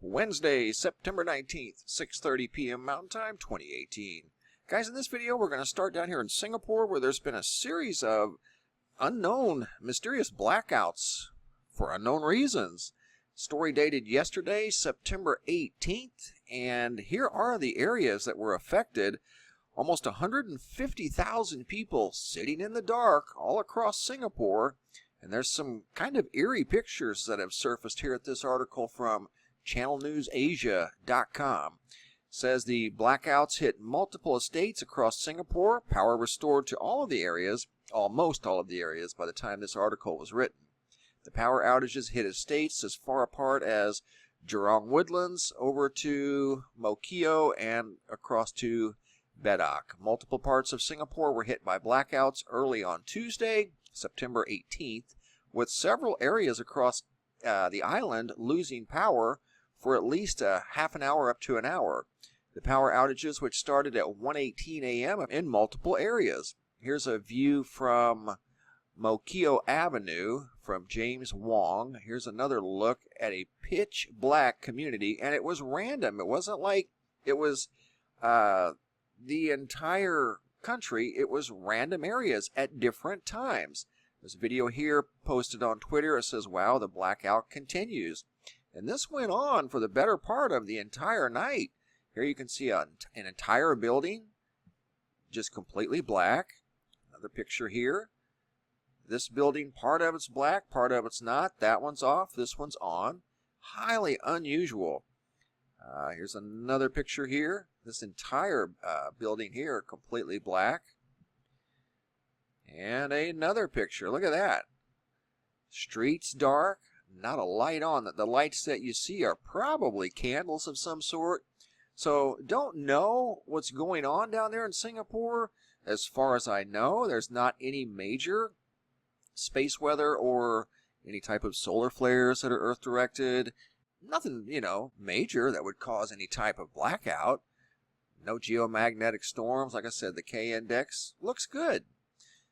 Wednesday, September 19th, 6:30 p.m. Mountain Time, 2018. Guys, in this video, we're going to start down here in Singapore, where there's been a series of unknown, mysterious blackouts for unknown reasons. Story dated yesterday, September 18th, and here are the areas that were affected. Almost 150,000 people sitting in the dark all across Singapore, and there's some kind of eerie pictures that have surfaced here at this article from channelnewsasia.com. Says the blackouts hit multiple estates across Singapore. Power restored to all of the areas, almost all of the areas, by the time this article was written. The power outages hit estates as far apart as Jurong Woodlands over to Mokio and across to Bedak. Multiple parts of Singapore were hit by blackouts early on Tuesday, September 18th, with several areas across the island losing power for at least a half an hour up to an hour. The power outages, which started at 1:18 a.m. in multiple areas. Here's a view from Mokio Avenue from James Wong. Here's another look at a pitch black community, and it was random. It wasn't like it was the entire country. It was random areas at different times. There's a video here posted on Twitter. It says, wow, the blackout continues. And this went on for the better part of the entire night. Here you can see an entire building just completely black. Another picture here. This building, part of it's black, part of it's not. That one's off, this one's on. Highly unusual. Here's another picture here. This entire building here completely black. And another picture. Look at that. Streets dark. Not a light on. The lights that you see are probably candles of some sort. So don't know what's going on down there in Singapore. As far as I know, there's not any major space weather or any type of solar flares that are Earth directed. Nothing, major that would cause any type of blackout. No geomagnetic storms. Like I said, the K index looks good.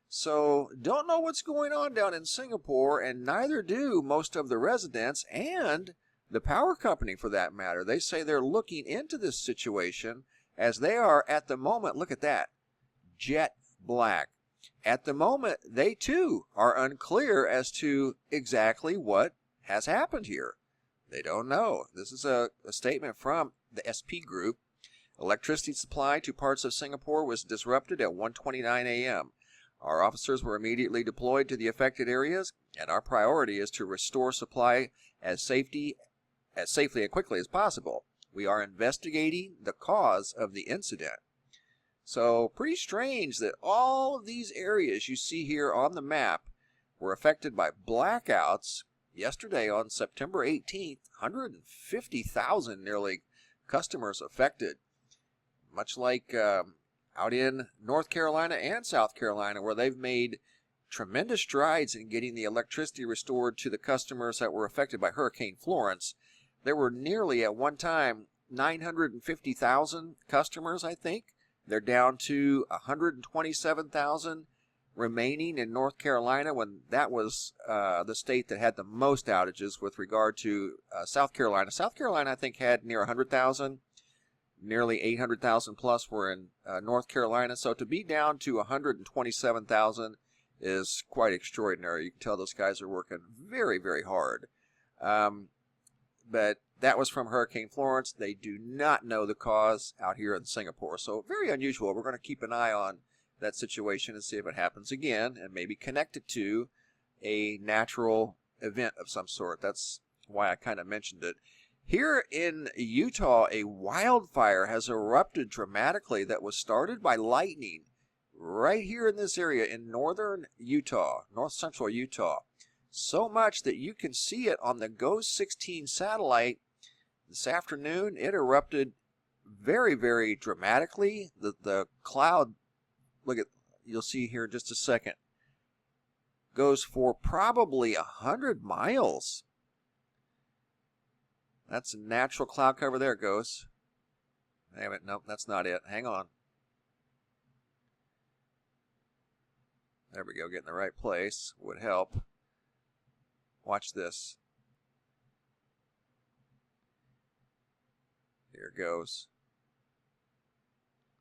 So don't know what's going on down in Singapore, and neither do most of the residents and the power company for that matter. They say they're looking into this situation as they are at the moment. Look at that. Jet black. At the moment, they too are unclear as to exactly what has happened here. They don't know. This is a statement from the SP group. Electricity supply to parts of Singapore was disrupted at 1:29 a.m. Our officers were immediately deployed to the affected areas, and our priority is to restore supply as safely and quickly as possible. We are investigating the cause of the incident. So pretty strange that all of these areas you see here on the map were affected by blackouts. Yesterday on September 18th, 150,000 nearly customers affected. Much like out in North Carolina and South Carolina, where they've made tremendous strides in getting the electricity restored to the customers that were affected by Hurricane Florence. There were nearly at one time 950,000 customers, I think. They're down to 127,000 remaining in North Carolina, when that was the state that had the most outages with regard to South Carolina. South Carolina, I think, had near 100,000. Nearly 800,000 plus were in North Carolina. So to be down to 127,000 is quite extraordinary. You can tell those guys are working very, very hard. But that was from Hurricane Florence. They do not know the cause out here in Singapore. So very unusual. We're going to keep an eye on that situation and see if it happens again, and maybe connect it to a natural event of some sort. That's why I kind of mentioned it. Here in Utah, a wildfire has erupted dramatically that was started by lightning right here in this area in northern Utah, north central Utah. So much that you can see it on the GOES 16 satellite this afternoon. It erupted very, very dramatically. The cloud, look at, you'll see here in just a second, goes for probably 100 miles. That's a natural cloud cover there, GOES. Damn it, nope, that's not it. Hang on. There we go, getting the right place would help. Watch this. There it goes.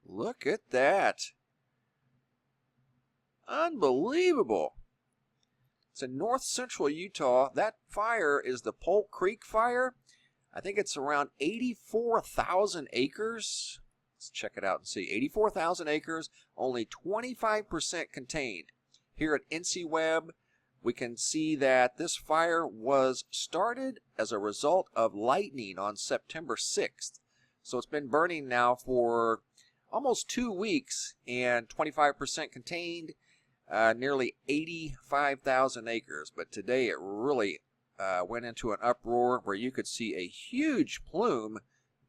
Look at that. Unbelievable. It's in north central Utah. That fire is the Polk Creek fire. I think it's around 84,000 acres. Let's check it out and see. 84,000 acres, only 25% contained. Here at NCWeb, we can see that this fire was started as a result of lightning on September 6th. So it's been burning now for almost 2 weeks and 25% contained, nearly 85,000 acres. But today it really went into an uproar where you could see a huge plume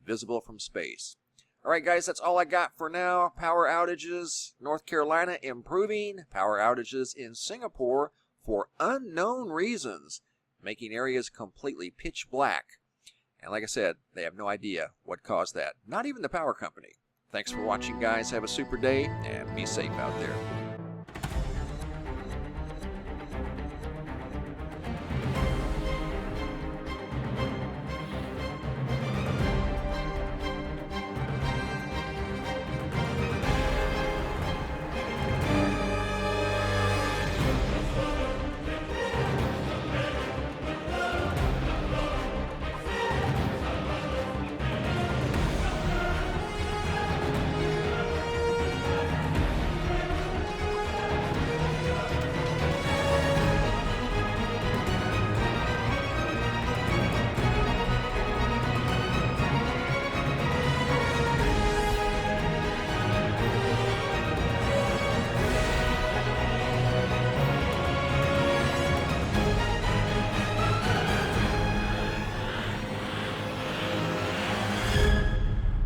visible from space. All right, guys, that's all I got for now. Power outages, North Carolina improving. Power outages in Singapore for unknown reasons, making areas completely pitch black. And like I said, they have no idea what caused that. Not even the power company. Thanks for watching, guys. Have a super day and be safe out there.